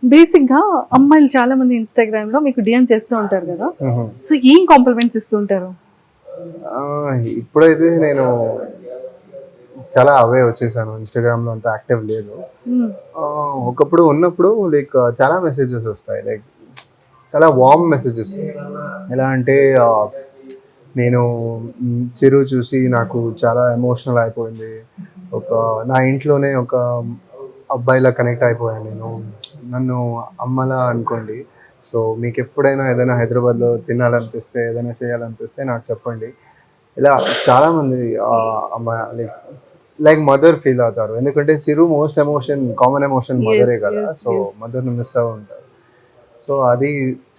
Basic గా అమ్మాయిలు చాలా మంది ఇన్స్టాగ్రామ్ లో మీకు డిఎం చేస్తూ ఉంటారు కదా, సో ఏం కాంప్లిమెంట్స్ ఇస్తూ ఉంటారు? ఇప్పుడైతే నేను చాలా అవే వచ్చేసాను, ఇన్స్టాగ్రామ్ లో అంత యాక్టివ్ లేదు. ఒకప్పుడు ఉన్నప్పుడు లైక్ చాలా మెసేజెస్ వస్తాయి, లైక్ చాలా వార్మ్ మెసేజెస్. ఎలా అంటే నేను చిరు చూసి నాకు చాలా ఎమోషనల్ అయిపోయింది, ఒక నా ఇంట్లోనే ఒక అబ్బాయిలా కనెక్ట్ అయిపోయాను నేను, నన్ను అమ్మలా అనుకోండి. సో మీకు ఎప్పుడైనా ఏదైనా హైదరాబాద్లో తినాలనిపిస్తే, ఏదైనా చేయాలనిపిస్తే నాకు చెప్పండి. ఇలా చాలామంది అమ్మాయి లైక్ మదర్ ఫీల్ అవుతారు, ఎందుకంటే చిరు మోస్ట్ కామన్ ఎమోషన్ మదరే కదా. సో మదర్ని మిస్ అవ్వ ఉంటారు. సో అది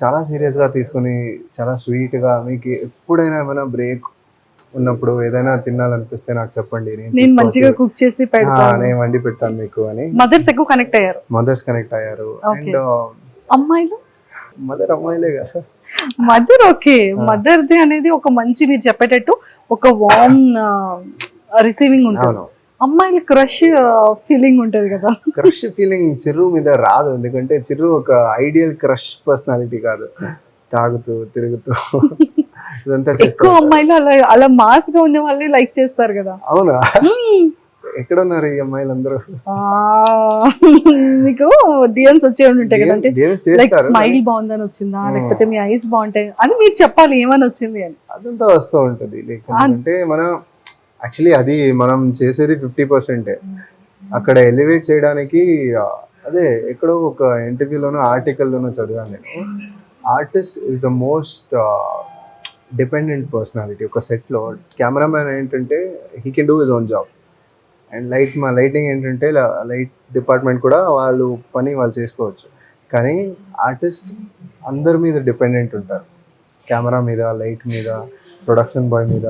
చాలా సీరియస్గా తీసుకుని చాలా స్వీట్గా, మీకు ఎప్పుడైనా ఏమైనా బ్రేక్ ఉన్నప్పుడు ఏదైనా తినాలనిపిస్తే నాకు చెప్పండి, నేను మంచిగా కుక్ చేసి పెడతాను, నేను వండి పెడతాను మీకు అని. మదర్స్ ఎక్కువ కనెక్ట్ అయ్యారు. మదర్స్ కనెక్ట్ అయ్యారు. అండ్ అమ్మాయిలు మదర్ అమ్మాయిలే కదా. మదర్ ఓకే, మదర్ది అనేది ఒక మంచి, మీరు చెప్పేటట్టు ఒక వార్మ్ రిసీవింగ్ ఉంటుంది. అమ్మాయిలు క్రష్ ఫీలింగ్ ఉంటది కదా. క్రష్ ఫీలింగ్ చిరు మీద రాదు, ఎందుకంటే చిరు ఒక ఐడియల్ క్రష్ పర్సనాలిటీ కాదు. తాగుతూ తిరుగుతూ ఇదంతా ఎక్కువ అమ్మాయిలు అలా అలా మాస్ గా ఉన్న వాళ్ళని లైక్ చేస్తారు కదా. అవునా? ఎక్కడ ఉన్నారు ఈ అమ్మాయిలు అందరూ? మీకు డిఎమ్స్ వచ్చే ఉంటాయి కదా, అంటే లైక్ స్మైల్ బాగుందని వచ్చిందా, లేకపోతే మీ ఐస్ బాగుంటాయి అది మీరు చెప్పాలి ఏమని వచ్చింది అని. అదంతా వస్తూ ఉంటది, లైక్ అంటే మనం యాక్చువల్లీ అది మనం చేసేది 50%. అక్కడ ఎలివేట్ చేయడానికి అదే ఎక్కడో ఒక ఇంటర్వ్యూలోనో ఆర్టికల్లోనో చదివాను నేను, artist is the most dependent personality. ఒక సెట్లో కెమెరామ్యాన్ ఏంటంటే he can do his own job, and lighting ఏంటంటే లైట్ డిపార్ట్మెంట్ కూడా వాళ్ళు పని వాళ్ళు చేసుకోవచ్చు. కానీ ఆర్టిస్ట్ అందరి మీద డిపెండెంట్ ఉంటారు, కెమెరా మీద, లైట్ మీద, ప్రొడక్షన్ బాయ్ మీద,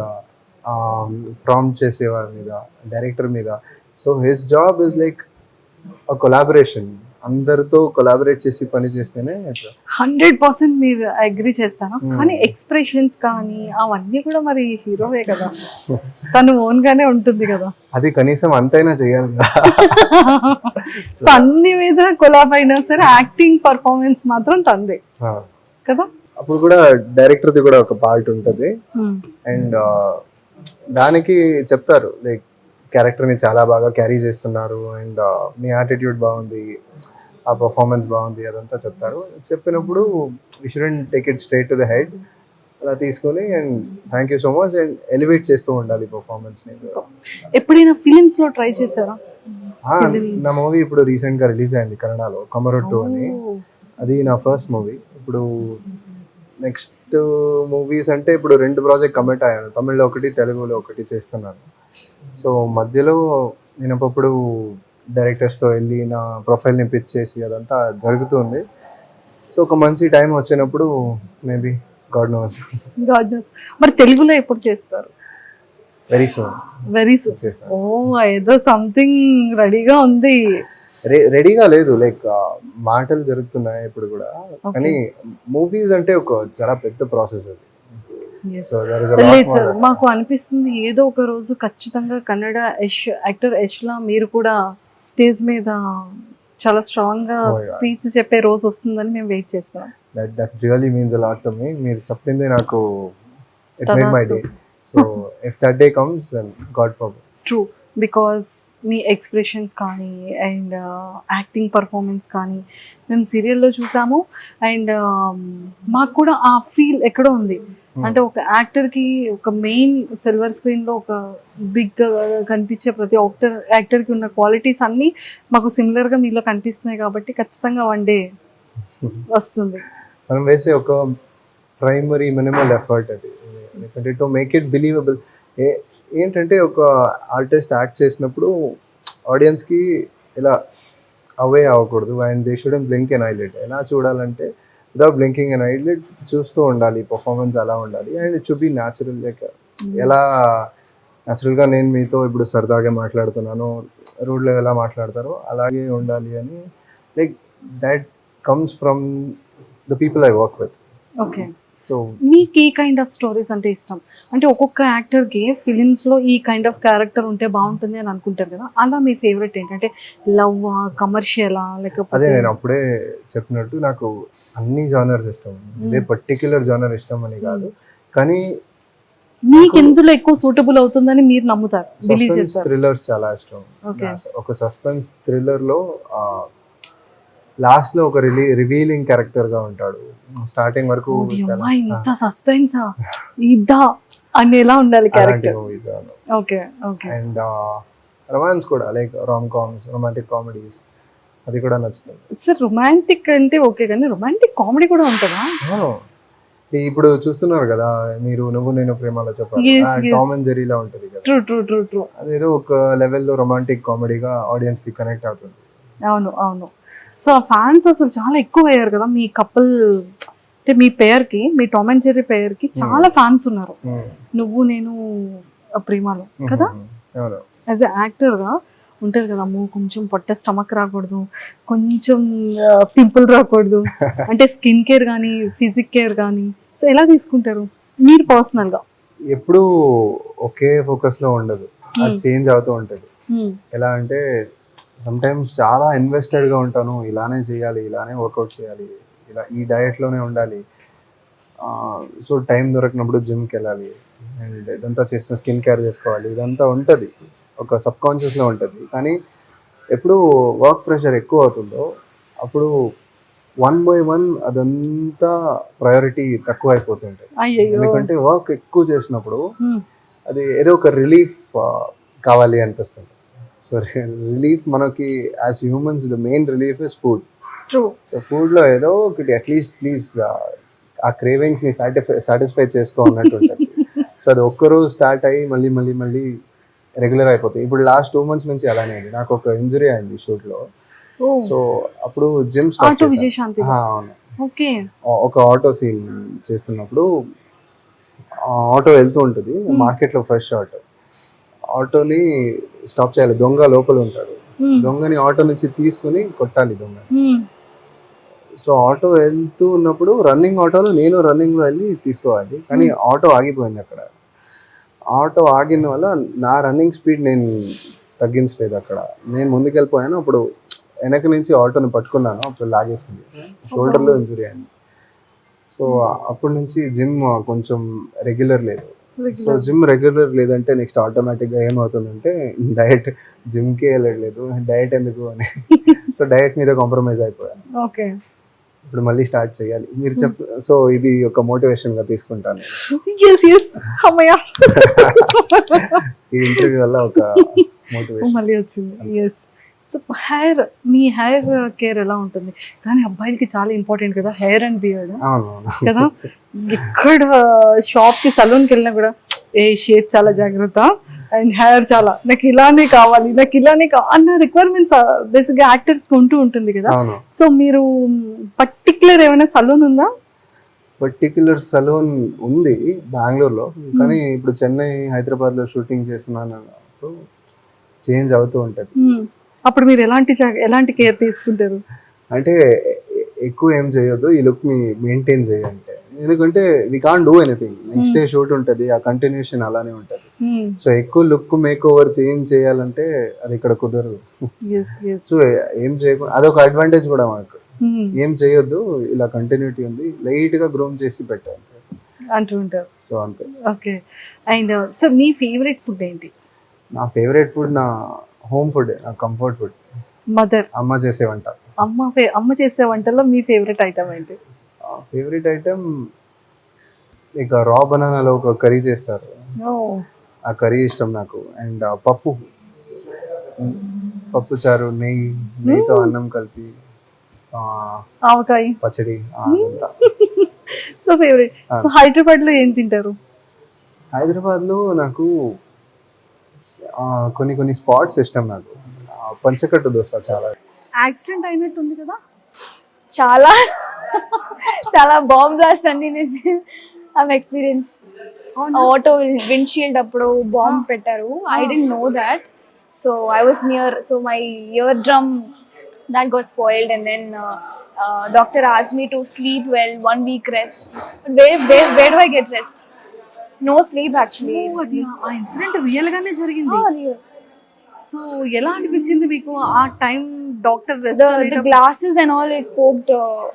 ప్రాంప్ట్ చేసేవారి మీద, డైరెక్టర్ మీద. So his job is like collaboration, అందరితో కొలాబరేట్ చేసి పని చేస్తేనే. 100% మీరు అగ్రీ చేస్తాను. కానీ ఎక్స్ప్రెషన్స్ కానీ అవన్నీ కూడా మరి హీరోవే కదా, తను ఓన్ గానే ఉంటుంది కదా, అది కనీసం అంతైనా చేయాలి కదా. సో అన్ని మీద కొలాబ్ అయినా సరే యాక్టింగ్ పర్ఫార్మెన్స్ మాత్రం తందే కదా. అప్పుడు కూడా డైరెక్టర్ది కూడా ఒక పార్ట్ ఉంటుంది, అండ్ దానికి చెప్తారు లైక్ క్యారెక్టర్ని చాలా బాగా క్యారీ చేస్తున్నారు, అండ్ మీ యాటిట్యూడ్ బాగుంది, ఆ పర్ఫార్మెన్స్ బాగుంది, అదంతా చెప్తారు. చెప్పినప్పుడు we shouldn't take it straight to the head, అలా తీసుకొని and thank you so much and elevate చేస్తూ ఉండాలి పర్ఫార్మెన్స్ని. ఎప్పుడైనా ఫిలిమ్స్ లో ట్రై చేశారా? నా మూవీ ఇప్పుడు రీసెంట్గా రిలీజ్ అయింది కన్నడలో, కమరొట్టు అని. అది నా ఫస్ట్ మూవీ. ఇప్పుడు నెక్స్ట్ మూవీస్ అంటే ఇప్పుడు 2 ప్రాజెక్ట్ కమిట్ అయ్యాను, తమిళ్లో ఒకటి, తెలుగులో ఒకటి చేస్తున్నాను. సో మధ్యలో నేను అప్పుడు డైరెక్టర్స్తో వెళ్ళి నా ప్రొఫైల్ని పిచ్ చేసి అదంతా జరుగుతుంది. సో ఒక మంచి టైం వచ్చినప్పుడు మేబీ గాడ్ నోస్. మరి తెలుగులో ఎప్పుడు చేస్తారు? వెరీ సూన్ చేస్తాను. ఓ ఏదో సంథింగ్ రెడీగా ఉంది. రెడీగా లేదు, లైక్ మాటలు జరుగుతున్నాయి ఇప్పుడు కూడా, కానీ మూవీస్ అంటే ఒక చాలా పెద్ద ప్రాసెస్ అది. లేదు సార్, మాకు అనిపిస్తుంది ఏదో ఒక రోజు ఖచ్చితంగా కన్నడ యాక్టర్ యష్ లా మీరు కూడా స్టేజ్ మీద చాలా స్ట్రాంగ్ గా స్పీచ్ చెప్పే రోజు వస్తుందని మేము వెయిట్ చేస్తున్నాం. That really means a lot to me. మీరు చెప్పిందే నాకు it made my day. So if that day comes then God forbid. True, because మీ ఎక్స్ప్రెషన్స్ కానీ అండ్ యాక్టింగ్ పర్ఫార్మెన్స్ కానీ మేము సీరియల్లో చూసాము, అండ్ మాకు కూడా ఆ ఫీల్ ఎక్కడో ఉంది. అంటే ఒక యాక్టర్కి ఒక మెయిన్ సిల్వర్ స్క్రీన్లో ఒక బిగ్ కనిపించే ప్రతి యాక్టర్కి ఉన్న క్వాలిటీస్ అన్నీ మాకు సిమిలర్గా మీలో కనిపిస్తున్నాయి, కాబట్టి ఖచ్చితంగా వన్ డే వస్తుంది. మనం వేసే ఒక ప్రైమరీ మినిమల్ ఎఫర్ట్ అది, టు మేక్ ఇట్ బిలీవబుల్. ఏంటంటే ఒక ఆర్టిస్ట్ యాక్ట్ చేసినప్పుడు ఆడియన్స్కి ఇలా అవే అవ్వకూడదు, and they shouldn't blink an eyelid. ఎలా చూడాలంటే వితౌట్ బ్లింకింగ్ ఎన్ ఐలిడ్ చూస్తూ ఉండాలి, పర్ఫార్మెన్స్ అలా ఉండాలి, and it should be natural. Like ఎలా న్యాచురల్గా నేను మీతో ఇప్పుడు సరదాగా మాట్లాడుతున్నాను, రోడ్లో ఎలా మాట్లాడతారో అలాగే ఉండాలి అని, like that comes from the people I work with. Okay, so మీకు ఏ కైండ్ ఆఫ్ స్టోరీస్ అంటే ఇష్టం? అంటే ఒక్కొక్క యాక్టర్కి ఫిలిమ్స్లో ఈ కైండ్ ఆఫ్ క్యారెక్టర్ ఉంటే బాగుంటుంది అని అనుకుంటారు కదా, అలా మీ ఫేవరెట్ ఏంటంటే లవ్, కమర్షియలా, అదే లేకపోతే నేను అప్పుడే చెప్పినట్టు నాకు అన్ని జానర్స్ ఇష్టం. ఇదే పర్టిక్యులర్ జానర్ ఇష్టం అని కాదు, కానీ మీకు ఎందులో ఎక్కువ సూటబుల్ అవుతుందని మీరు నమ్ముతారు, బిలీవ్ సస్పెన్స్ చేస్తారు? థ్రిల్లర్స్ చాలా ఇష్టం. Okay. ఒక సస్పెన్స్ థ్రిల్లర్ లో లాస్ట్ లో ఒక రివీలింగ్ క్యారెక్టర్ గా ఉంటాడు. స్టార్టింగ్ వరకు అమ్మా ఇంత సస్పెన్సా ఇద్దా అని ఎలా ఉండాలి అలాంటి character? Movies. Okay okay. And romance కూడా, like rom coms, romantic comedies, అది కూడా నచ్చుతుంది. సార్ రొమాంటిక్ అంటే ఓకే, కానీ రొమాంటిక్ కామెడీ కూడా ఉంటుందా? ఇప్పుడు చూస్తున్నారు కదా మీరు, నువ్వు నేను ప్రేమలో Yes, చెప్పాలి, yes. టామ్ అండ్ జెర్రీలా ఉంటది కదా, ట్రూ ట్రూ ట్రూ ట్రూ. అదేదో ఒక లెవెల్లో రొమాంటిక్ కామెడీగా ఆడియన్స్ కి కనెక్ట్ అవుతుంది. అవును అవును. సో ఆ ఫ్యాన్స్ అసలు చాలా ఎక్కువ అయ్యారు కదా మీ కపుల్, అంటే మీ పేరుకి, మీ టామ్ అండ్ జెర్రీ పేరుకి చాలా ఫ్యాన్స్ ఉన్నారు. నువ్వు నేను ప్రేమలో కదా, అవును. యాజ్ ఎ యాక్టర్గా ఉంటుంది కదా, అమ్మో కొంచెం పొట్ట స్టమక్ రాకూడదు, కొంచెం పింపుల్ రాకూడదు, అంటే స్కిన్ కేర్ కానీ ఫిజిక్ కేర్ కానీ, సో ఎలా తీసుకుంటారు మీరు పర్సనల్గా? ఎప్పుడు ఒకే ఫోకస్ లో ఉండదు, అది చేంజ్ అవుతూ ఉంటది. ఎలా అంటే సమ్ టైమ్స్ చాలా ఇన్వెస్టెడ్ గా ఉంటాను, ఇలానే చేయాలి, ఇలానే వర్కౌట్ చేయాలి, ఇలా ఈ డయట్ లోనే ఉండాలి. సో టైం దొరికినప్పుడు జిమ్కి వెళ్ళాలి, అండ్ ఇదంతా చేసిన స్కిన్ కేర్ చేసుకోవాలి, ఇదంతా ఉంటుంది, ఒక సబ్ కాన్షియస్లో ఉంటుంది. కానీ ఎప్పుడు వర్క్ ప్రెషర్ ఎక్కువ అవుతుందో అప్పుడు 1 by 1 అదంతా ప్రయారిటీ తక్కువ అయిపోతుంటుంది. ఎందుకంటే వర్క్ ఎక్కువ చేసినప్పుడు అది ఏదో ఒక రిలీఫ్ కావాలి అనిపిస్తుంది. సో రిలీఫ్ మనకి as humans the main relief is food. So ఫుడ్లో ఏదో ఒకటి అట్లీస్ట్ ప్లీజ్ ఆ క్రేవింగ్స్ని సాటిస్ఫై చేసుకో అన్నట్టు ఉంటుంది. సో అది ఒక్కరోజు స్టార్ట్ అయ్యి మళ్ళీ మళ్ళీ మళ్ళీ రెగ్యులర్ అయిపోతాయి. ఇప్పుడు లాస్ట్ 2 months నుంచి అలానే అయింది, నాకు ఒక ఇంజరీ అయింది షూట్లో. సో అప్పుడు జిమ్ స్టార్ట్ చేశాను. అవును. ఒక ఆటో సీన్ చేస్తున్నప్పుడు ఆటో వెళ్తూ ఉంటుంది మార్కెట్లో, ఫ్రెష్ ఆటోని స్టాప్ చేయాలి, దొంగ లోపల ఉంటాడు, దొంగని ఆటో నుంచి తీసుకుని కొట్టాలి దొంగని. సో ఆటో వెళ్తూ ఉన్నప్పుడు రన్నింగ్ ఆటోలో నేను రన్నింగ్లో వెళ్ళి తీసుకోవాలి, కానీ ఆటో ఆగిపోయింది అక్కడ. ఆటో ఆగిన వల్ల నా రన్నింగ్ స్పీడ్ నేను తగ్గించలేదు, అక్కడ నేను ముందుకెళ్ళిపోయాను. అప్పుడు వెనక నుంచి ఆటోని పట్టుకున్నాను, అప్పుడు లాగేసింది, షోల్డర్లో ఇంజురీ అయింది. సో అప్పటి నుంచి జిమ్ కొంచెం రెగ్యులర్ లేదు. సో జిమ్ రెగ్యులర్ లేదంటే నెక్స్ట్ ఆటోమేటిక్గా ఏమవుతుందంటే డయట్, జిమ్కే వెళ్ళట్లేదు, డయట్ ఎందుకు అని. సో డయట్ మీద కాంప్రమైజ్ అయిపోయాను. ఓకే, ఇప్పుడు మళ్ళీ స్టార్ట్ చేయాలి మీరు సో ఇది ఒక మోటివేషన్ గా తీసుకుంటాను. ఈ ఇంటర్వ్యూ వల్ల ఒక మోటివేషన్ మళ్ళీ వచ్చింది. సో హెయిర్, మీ హెయిర్ కేర్ ఎలా ఉంటుంది? కానీ అబ్బాయిలకి చాలా ఇంపార్టెంట్ కదా హెయిర్ అండ్ బియర్డ్ కదా. ఎక్కడ షాప్కి సలూన్కి వెళ్ళినా కూడా ఏ షేప్ చాలా జాగ్రత్త, అండ్ హెయిర్ చాలా నాకు ఇలానే కావాలి, నాకు ఇలానే అన్న రిక్వైర్మెంట్స్ బేసిక్గా యాక్టర్స్కి ఉంటూ ఉంటుంది కదా. సో మీరు పర్టిక్యులర్ ఏమైనా సలూన్ ఉందా? పర్టిక్యులర్ సలూన్ ఉంది బెంగళూరులో, కానీ ఇప్పుడు చెన్నై, హైదరాబాద్లో షూటింగ్ చేస్తున్నాను, చేంజ్ అవుతూ ఉంటుంది. అప్పుడు మీరు ఎలాంటి కేర్ తీసుకుంటారు? అంటే ఎక్కువ ఏం చేయొద్దు, ఈ లుక్ ని మెయింటైన్ చేయండి, ఎందుకంటే we can't do anything, next day shoot ఉంటుంది, ఆ కంటిన్యూషన్ అలానే ఉంటుంది. సో ఎక్కువ లుక్ మేక్ ఓవర్ చేంజ్ చేయాలంటే అది ఇక్కడ కుదరదు. సో ఏం చేయకుండా అదొక అడ్వాంటేజ్ కూడా మనకు, ఏం చేయొద్దు, ఇలా కంటిన్యూటీ ఉంది, లైట్ గా గ్రూమ్ చేసి పెట్టాలి అంటూ ఉంటారు. సో అంతే. Okay, and so me favourite food ఏంటి? నా ఫేవరెట్ ఫుడ్ నా హోమ్ ఫుడ్, నా కంఫర్ట్ ఫుడ్, మదర్, అమ్మ చేసే వంట. అమ్మ చేసే వంటల్లో మీ ఫేవరెట్ ఐటమ్ ఏంటి? ఫేవరెట్ ఐటమ్ ఇక రా బనానాలో ఒక కర్రీ చేస్తారు, ఆ కర్రీ ఇష్టం నాకు. అండ్ పప్పు చారు, నెయ్యితో అన్నం కలిపి, ఆవకాయ పచ్చడి. So favourite. సో హైదరాబాద్ లో ఏం తింటారు? హైదరాబాద్ లో నాకు కొన్ని స్పాట్స్ ఇష్టం, నాకు పంచకట్టు దోశ చాలా. యాక్సిడెంట్ అయినట్టు ఉంది కదా? చాలా చాలా బాంబ్ బ్లాస్ట్ అండి, ఎక్స్పీరియన్స్. ఆటో విండ్షీల్డ్ అప్పుడు బాంబ్ పెట్టారు, I don't know that. So I was near, so my ear drum that got spoiled, and then doctor asked me to sleep well, 1 week rest. But where do I get rest? No sleep actually. అది ఆ incident real గానే జరిగింది. Real. So ఎలా అనిపించింది మీకు ఆ time doctor The glasses and all, it poked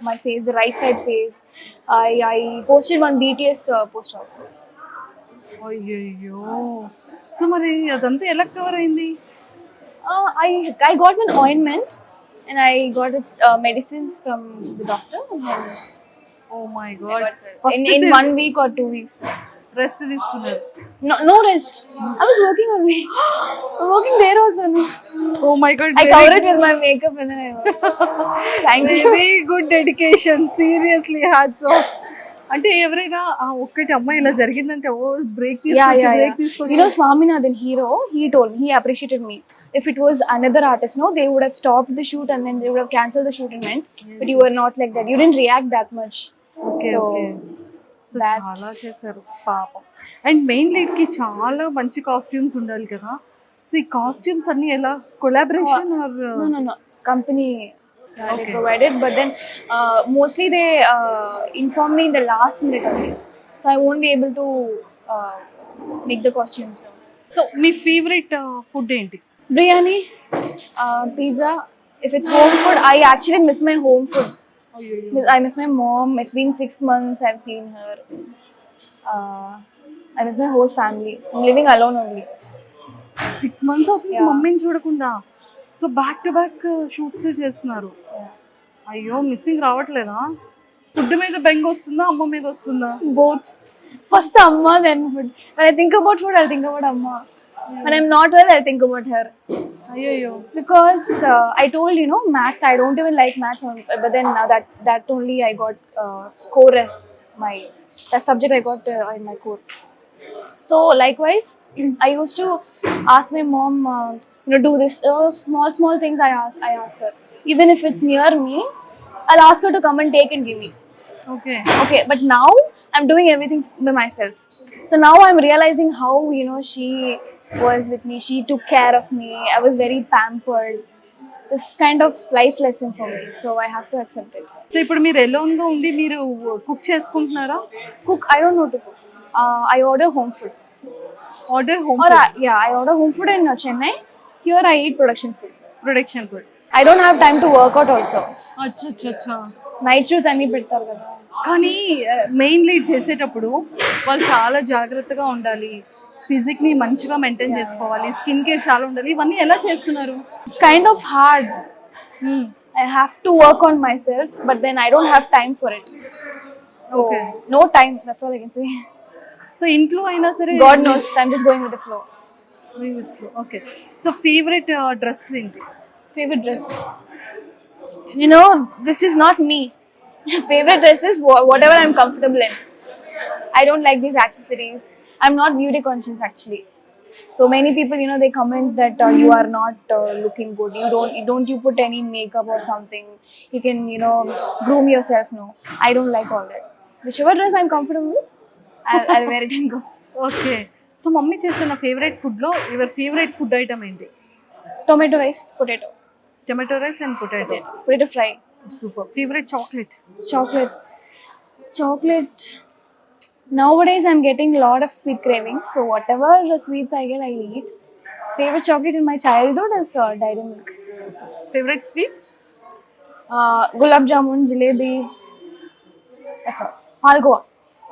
my face, the right side face. I posted one BTS post also. అయ్యయ్యో. So మరి అదంతా ఎలా కవర్ అయింది? I got an ointment and I got medicines from the doctor, and then oh my I god. got well. In 1 week or 2 weeks. Rest తీసుకున్నారు. No rest. I was working only. I'm working there also. No. Oh my god. I cover it with my makeup and then I work. Thank you. Very good dedication. Seriously hats off. అంటే ఎవరైనా ఆ ఒక్కటి అమ్మాయి ఇలా జరిగిందంటే ఓ break తీసుకోవచ్చు, break You తీసుకోవచ్చు. know, Swaminathan hero, he told me, he appreciated me. If it was another artist, no, they would have stopped the shoot and then they would have cancelled the shoot and went. But you were not like that. You didn't react that much. Okay So, okay. So that- చాలా చేశారు పాపం. And main lead కి చాలా మంచి costumes ఉండాలి కదా. So ఈ costumes అన్ని ఎలా collaboration or No. Company they provided, but then mostly they inform me in the last minute only. So I won't be able to make the costumes now. So me favourite food ఏంటి? Biryani, pizza. If it's home food, I actually miss my home food. I miss my mom. It's been 6 months I've seen her. I miss my whole family. I'm living alone only. 6 months అవుతుంది Yeah. మమ్మీని చూడకుండా. So back to back shoots చేస్తున్నారు. అయ్యో missing రావట్లేదా? Food మీద బెంగ వస్తుందా, అమ్మ మీద వస్తుందా? Both. First Amma, then food. When I think about food, I'll think about Amma. When I'm not well, I'll think about her. అయ్యో. Because I told, you know, maths, I don't even like maths, but then that only I got core as that subject I got in my core. So likewise, I used to ask my mom, do this small things. I ask her, even if it's near me, I'll ask her to come and take and give me. Okay. Okay, but now I'm doing everything by myself. So now I'm realizing how, she was with me. She took care of me. I was very pampered. This kind of life lesson for me. So I have to accept it. So ఇప్పుడు మీరు alone గా ఉండి మీరు cook చేసుకుంటున్నారా? Cook, I don't know to cook. I order home food. Order home I order home food in Chennai. Here I eat production food. Production food. I don't have time to work out also. అచ్చా. Night shoots అన్ని పెడతారు కదా. కానీ main lead చేసేటప్పుడు వాళ్ళు చాలా జాగ్రత్తగా ఉండాలి, ఫిజిక్ ని మంచిగా మెయింటైన్ చేసుకోవాలి, స్కిన్ కేర్ చాలా ఉండాలి. ఇవన్నీ ఎలా చేస్తున్నారు? It's kind of hard. I have to work on myself, but then I don't have time for it. So Okay. no time. That's all I can say. So ఇంట్లో అయినా సరే God knows. I'm just going with the flow. Okay. So favourite dress ఏంటి? Favorite dress. This is not me. Favorite dress is whatever I'm comfortable in. I don't like these accessories. I'm not beauty conscious actually. So many people, they comment that you are not looking good. You put any makeup or something. You can, groom yourself. No, I don't like all that. Whichever dress I'm comfortable with, I'll wear it and go. Okay. So mummy చేసిన favourite food లో your favourite food item ఏంటి? Tomato rice, potato. Tomato rice and potato. Potato fry. Super. Favourite chocolate? Chocolate. Nowadays I'm getting a lot of sweet cravings. So whatever sweets I get, I eat. Favorite chocolate in my childhood is Dairy Milk. Favourite sweet? Gulab jamun, jalebi. That's all.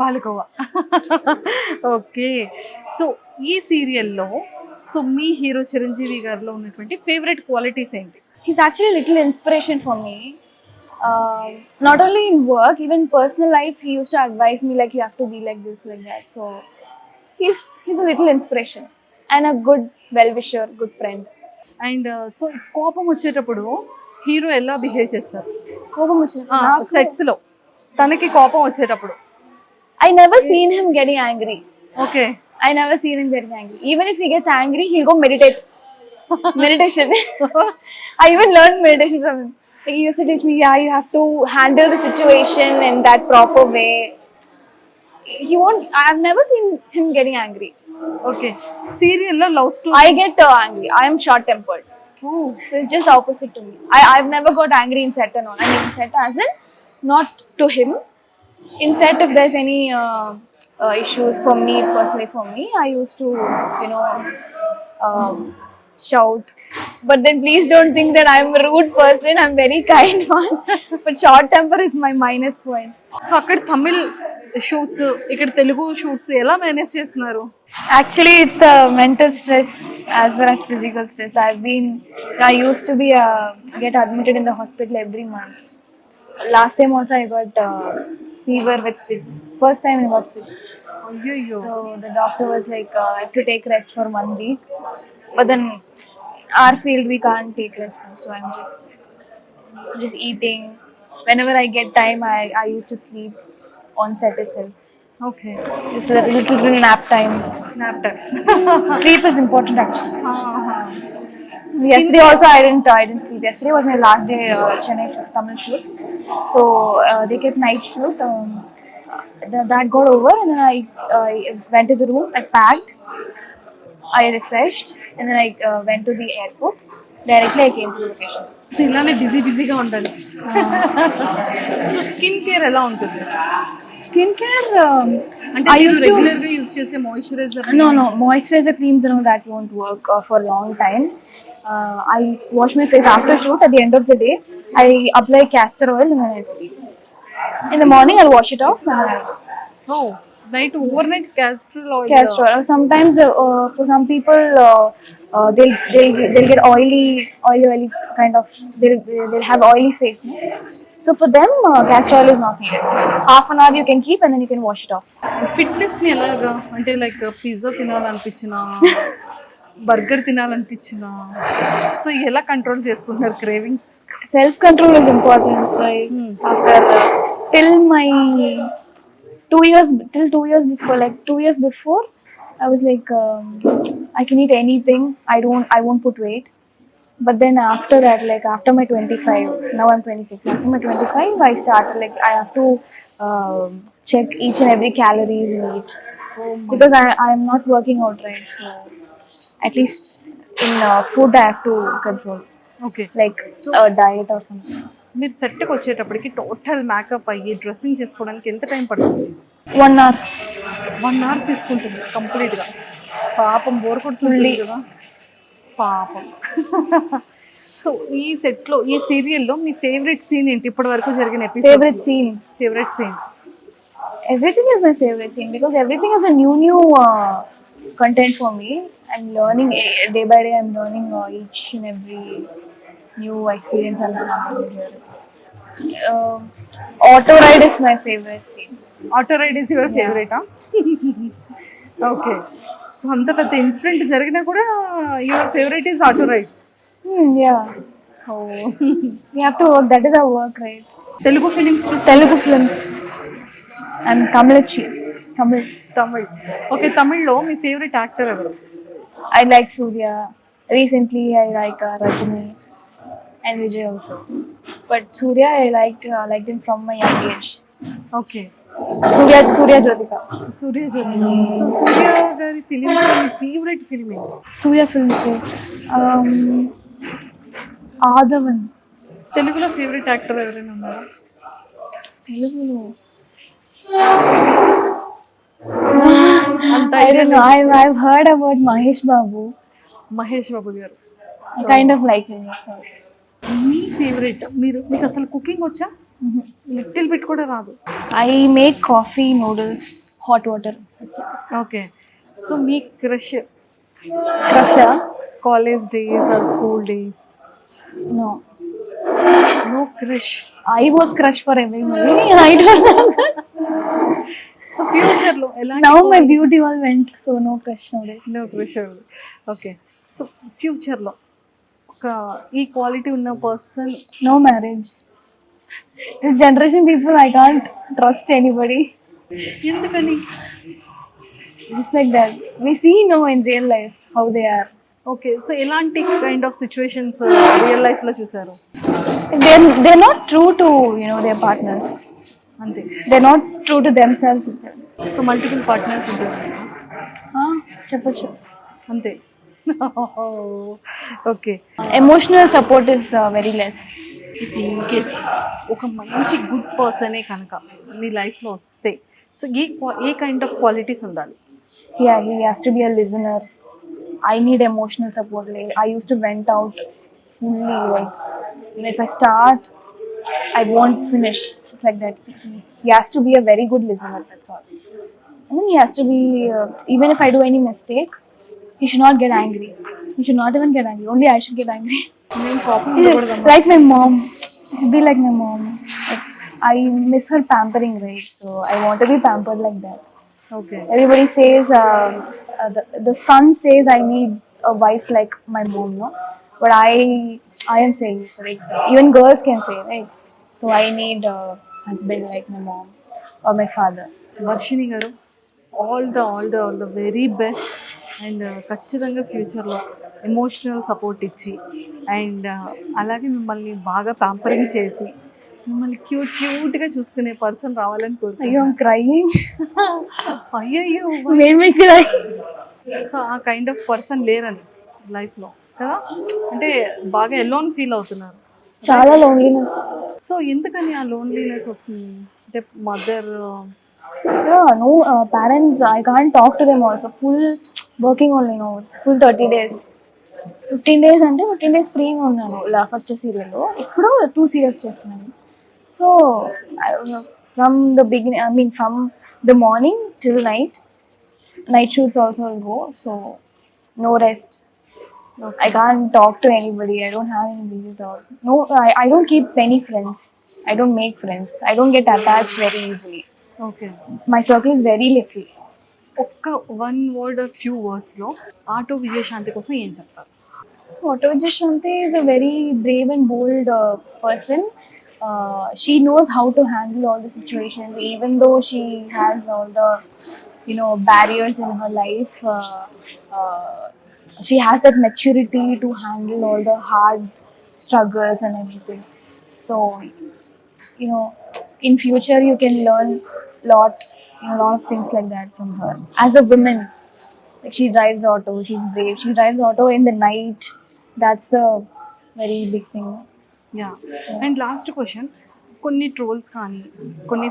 Palkova. Okay. So ఈ సీరియల్లో so మీ hero Chiranjeevi గారిలో ఉన్నటువంటి favourite qualities ఏంటి? He's actually a little inspiration for me. Not only in work, even personal life, he used to advise me like you have to be like this, like that. So he's a little inspiration and a good well-wisher, good friend. And so కోపం వచ్చేటప్పుడు hero ఎలా behave చేస్తారు కోపం వచ్చిన sets లో? తనకి కోపం వచ్చేటప్పుడు I never seen him getting angry. Okay. I never seen him getting angry. Even if he gets angry, he'll go meditate. Meditation. I even learned meditation from him. Like he used to teach me, you have to handle the situation in that proper way. I've never seen him getting angry. Okay. సీరియల్లో love story I get angry. I am short tempered. Oh, So it's just opposite to me. I've never got angry in set and all. I mean, in set as in not to him. In set, if there's any issues for me personally, for me, I used to, you know, um, shout. But then please don't think that I'm a rude person. I'm very kind one. But short temper is my minus point. So అక్కడ Tamil shoots, ఇక్కడ Telugu shoots ఎలా manage చేస్తున్నారు? Actually, it's the mental stress as well as physical stress. I used to be get admitted in the hospital every month. Last time also I got fever with fits. First time I got fits. అయ్యయ్యో. So the doctor was like, I have to take rest for 1 week. But then our field we can't take rest now. So I'm just eating. Whenever I get time, I used to sleep on set itself. Okay. Just a little nap time. Nap time. Sleep is important actually. Yesterday also I didn't sleep. Yesterday was my last day Chennai shoot, Tamil shoot. So they kept night shoot. That got over and then I went to the room. I packed. I refreshed and then I went to the airport. Directly I came to the location. So ఇలానే బిజీగా ఉండాలి. So skin care ఎలా ఉంటుంది? Skincare. అంటే I used to. Regular గా use చేసే moisturiser? No, moisturizer creams and all that won't work for a long time. I wash my face after shoot. At the end of the day, I apply castor oil and then I sleep. In the morning, I'll wash it off. Oh, night overnight castor oil. Castor oil. Sometimes for some people, they'll get oily kind of. They'll have oily face. No? So for them, castor oil is not needed. Half an hour you can keep and then you can wash it off. Fitness ని ఎలాగా, అంటే like pizza తినాలనిపించిన, burger తినాలనిపించిన, so ఎలా control చేసుకుంటున్నారు cravings? Self control is important, right? After till 2 years before, like 2 years before, I was like, I can eat anything. I won't put weight. But then after that, like after my 25, now I'm 26. After my 25, I started like I have to check each and every calories in eat because I am not working out, right? So at least in food I have to control, okay. like diet or something. మీరు సెట్కి వచ్చేటప్పటికి total makeup అయ్యి dressing చేసుకోవడానికి ఎంత time పడుతుంది? 1 hour. 1 hour తీసుకుంటుంది కంప్లీట్గా. పాపం బోర్ కొడుతుంది కదా పాపం. సో ఈ సెట్లో, ఈ సీరియల్లో మీ ఫేవరెట్ సీన్ ఏంటి ఇప్పటి వరకు జరిగిన episode? Favourite scene Everything is my favorite thing because everything is a new content for me. I'm learning day by day. I'm learning each and every new experience I'm having here. Auto ride is my favorite scene. Auto ride is your ఫేవరెటా? Okay. So అంత పెద్ద incident జరిగినా కూడా your favourite is auto ride. Yeah. We have to work. That is our work, right? Telugu films చూస్తే? Telugu films. I'm Kamilachi. Tamil. Okay. తమిళ్లో మీ favourite actor ఎవరు? I like Surya. Recently, I like Rajini and Vijay also. But Surya, I liked him from my young age. Okay. Surya Jyotika. Surya Jyothi. So Surya గారి films లో మీ favourite film ఏంటి? Surya films. Adavan. తెలుగులో favourite actor ఎవరైనా ఉన్నారా? Telugu. అంత I don't know. I've heard about Mahesh Babu. Mahesh Babu గారు. I kind of like him. So. Me favourite, మీకు అసలు కుకింగ్ వచ్చా? లిటిల్ బిట్ కూడా రాదు. I make coffee, noodles, hot water. That's it. Okay. So మీ crush Krusha? College days or school days? No. No crush. I was crush for everybody. I don't know. So future లో ఎలా? Now my beauty all went, so no crush nowadays. No crush. Okay. So future లో ఒక ఈ quality ఉన్న person? No marriage. This generation people, I can't trust anybody. ఎందుకని? Just like that. We see in real life how they are. Okay. So ఎలాంటి kind of situations real life లో చూసారు? They're not true to their partners. అంతే. They're not true to themselves itself. So multiple partners ఉంటారు చెప్పచ్చు. అంతే. Okay. Emotional support is very less. If in case ఒక మంచి good పర్సనే కనుక మీ లైఫ్లో వస్తే so A kind of qualities ఉండాలి? Yeah, he has to be a listener. I need emotional support. Like, I used to vent out fully. Like, you know, if I start, I won't finish. It's like that. He has to be a very good listener. That's all. And then he has to be, even if I do any mistake, he should not get angry. He should not even get angry. Only I should get angry. నేను కోపం ఉండకూడదమ్మా. Like my mom. He should be like my mom. Like, I miss her pampering, right? So I want to be pampered like that. Okay. Everybody says, the son says I need a wife like my mom, no? But I am saying this, right? Even girls can say, right? So I need a husband like my mom or my father. Varshini గారు all the very best and ఖచ్చితంగా ఫ్యూచర్లో emotional support ఇచ్చి and అలాగే మిమ్మల్ని బాగా pampering చేసి మిమ్మల్ని క్యూట్గా చూసుకునే పర్సన్ రావాలని Are కోరుకుంటున్నాను. you crying? అయ్యయ్యో, Made me cry. సో ఆ కైండ్ ఆఫ్ పర్సన్ లేరని లైఫ్లో కదా, అంటే బాగా ఎలోన్ ఫీల్ అవుతున్నారు. Chala loneliness. సో ఎందుకని ఆ లోన్లీనెస్ వస్తుంది? అంటే mother Yeah, no parents. I can't talk to them also. Full working only, no. Full 30 days. 15 days అంటే 15 days ఫ్రీగా ఉన్నాను ఫస్ట్ సీరియల్లో. ఇప్పుడు 2 సీరియల్స్ చేస్తున్నాను. So from the beginning, I mean from the morning till night shoots also will go. So no rest. I can't talk to anybody. I don't have anybody to talk. No, I don't keep any friends. I don't make friends. I don't get attached very easily. Okay. My circle is very little. ఒక్క one word or few వర్డ్స్లో ఆటో విజయశాంతి కోసం ఏం చెప్తారు? Auto Shanti is a very brave and bold person. She knows how to handle all the situations, even though she has all the, barriers in her life. She has that maturity to handle all the hard struggles and everything. So, in future you can learn lot of things like that from her. As a woman, like she drives auto, she's brave. She drives auto in the night. That's the very big thing. Yeah. And last question, కొన్ని trolls కానీ కొన్ని